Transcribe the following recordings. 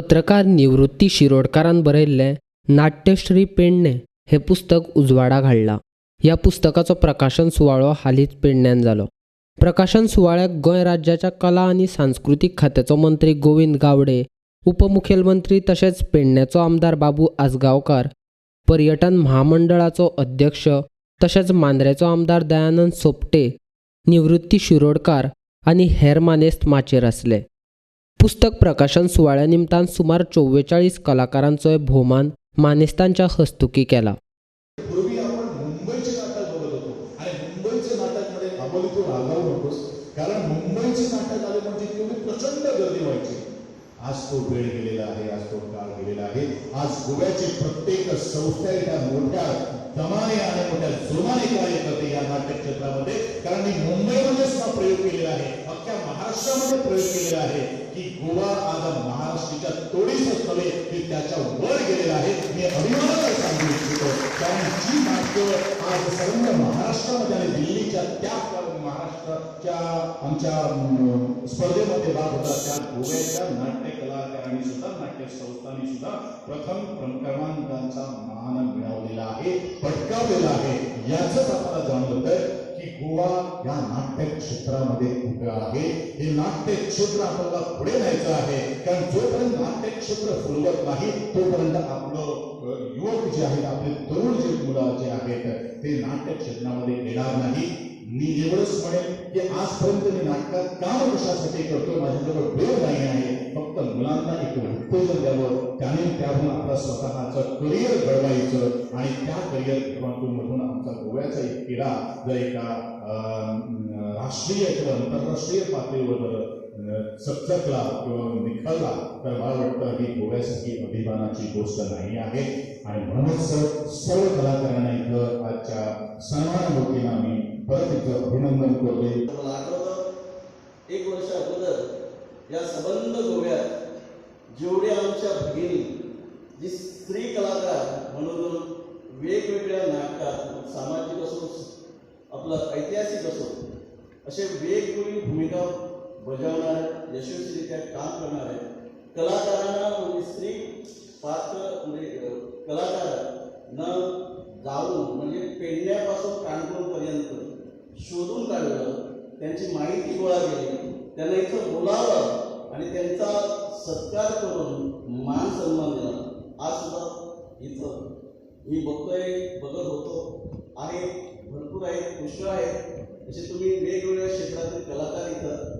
पत्रकार निवृत्ती शिरोडकारान बरयल्लें नाट्यश्री पेडणे हे पुस्तक उजवाडाक हाडलां। ह्या पुस्तकाचो प्रकाशन सुवाळो हालींच पेडण्यान जालो। प्रकाशन सुवाळ्याक गोंय राज्याच्या कला आनी सांस्कृतीक खात्याचो मंत्री गोविंद गावडे, उपमुखेलमंत्री तशेंच पेडण्याचो आमदार बाबू आसगांवकार, पर्यटन महामंडळाचो अध्यक्ष तशेंच मांद्रेचो आमदार दयानंद सोपटे, निवृत्ती शिरोडकार आनी हेर मानेस्त माचयेर आसले। पुस्तक प्रकाशन सुवाळ्या निमतान सुमार 44 कलाकारांचोय भोवमान मानेस्तांच्या हस्तुकी केला। पूर्वी आपण मुंबईचे नाटक बघत होतो आणि मुंबईचे नाटकमध्ये आम्हाला तो रागावू नकोस, कारण मुंबईचे नाटक आले म्हणजे तेवढी प्रचंड गर्दी व्हायची। आज तो वेळ गेलेला आहे, आज तो काळ गेलेला आहे। आज गोव्याची प्रत्येक संस्था त्या मोठ्या दमाने आणि मोठ्या जोमाने कार्य करते या नाटक क्षेत्रामध्ये, कारण मी मुंबईमध्येच हा प्रयोग केलेला आहे, अख्ख्या महाराष्ट्रामध्ये प्रयोग केलेला आहे की गोवा आज महाराष्ट्राच्या तोडीसच नव्हे की त्याच्या वर गेलेला आहे। मी अभिमानाने सांगू इच्छितो, कारण जी नाटकं आज सर्व महाराष्ट्रामध्ये आणि दिल्लीच्या त्या महाराष्ट्राच्या आमच्या स्पर्धेमध्ये भाग होता, त्या गोव्याच्या नाट्य कलाकारांनी सुद्धा, नाट्य संस्थांनी सुद्धा प्रथम क्रमांकाचा मान मिळवलेला आहे, पटकावलेला आहे। याचंच आपल्याला जाणवतं की गोवा या नाट्य क्षेत्रामध्ये उभा आहे। हे नाट्य क्षेत्र आपल्याला पुढे न्यायचं आहे, कारण जोपर्यंत नाट्य क्षेत्र फुलवत नाही तोपर्यंत आपलं युवक जे आहेत, आपले तरुण जे मुलं जे आहेत ते नाट्य क्षेत्रामध्ये येणार नाही। मी एवढंच म्हणेन की आजपर्यंत मी नाटकात काम कशासाठी करतो, माझ्याजवळ वेळ नाही आहे, फक्त मुलांना एक उत्तेजन द्यावं, त्याने त्यातून आपलं स्वतःचं करिअर घडवायचं आणि त्या करिअर मधून आमचा गोव्याचा एक क्रीडा जर एका राष्ट्रीय किंवा आंतरराष्ट्रीय पातळीवर चकचकला किंवा निखळला तर मला वाटतं ही गोव्यासाठी अभिमानाची गोष्ट नाही आहे। आणि म्हणूनच सर्व कलाकारांना इथं आजच्या सन्मानमूर्तींना मी परत एकदा अभिनंदन करतोय। मला आठवतं 1 वर्ष अगोदर या संबंध गोव्यात जेवढे आमच्या भगिनी जी स्त्री कलाकार म्हणून वेगवेगळ्या नाटकात सामाजिक असो आपलं ऐतिहासिक असो असे वेगवेगळी भूमिका बजावणारे यशस्वीरित्या काम करणारे कलाकारांना म्हणजे स्त्री पात्र म्हणजे कलाकारांना जाऊन म्हणजे पेडण्यापासून काणकोणपर्यंत शोधून काढलं, त्यांची माहिती गोळा केली, त्यांना इथं बोलावलं आणि त्यांचा सत्कार करून मान सन्मान दिला। आज सुद्धा इथं मी बघत होतो आहे, भरपूर आहेत, पुष्कळ आहेत, असे तुम्ही वेगवेगळ्या क्षेत्रातील कलाकार इथं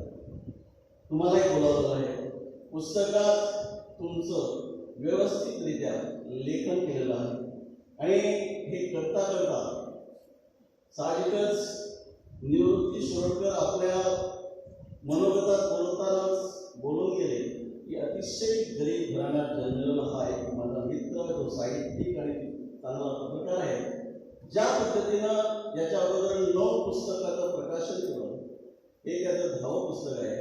तुम्हालाही बोलावलं आहे। पुस्तकात तुमचं व्यवस्थितरित्या लेखन केलेलं आहे आणि हे करता करता साहजिकच निवृत्ती शिरोडकर आपल्या मनोगतात बोलून गेले की अतिशय गरीब घराण्यात जन्मलेला हा एक माझा मित्र, तो साहित्यिक आणि चांगला पत्रकार आहे। ज्या पद्धतीनं याच्या अगोदर 9 पुस्तकाचं प्रकाशन केलं, हे त्याचं 10वं पुस्तक आहे।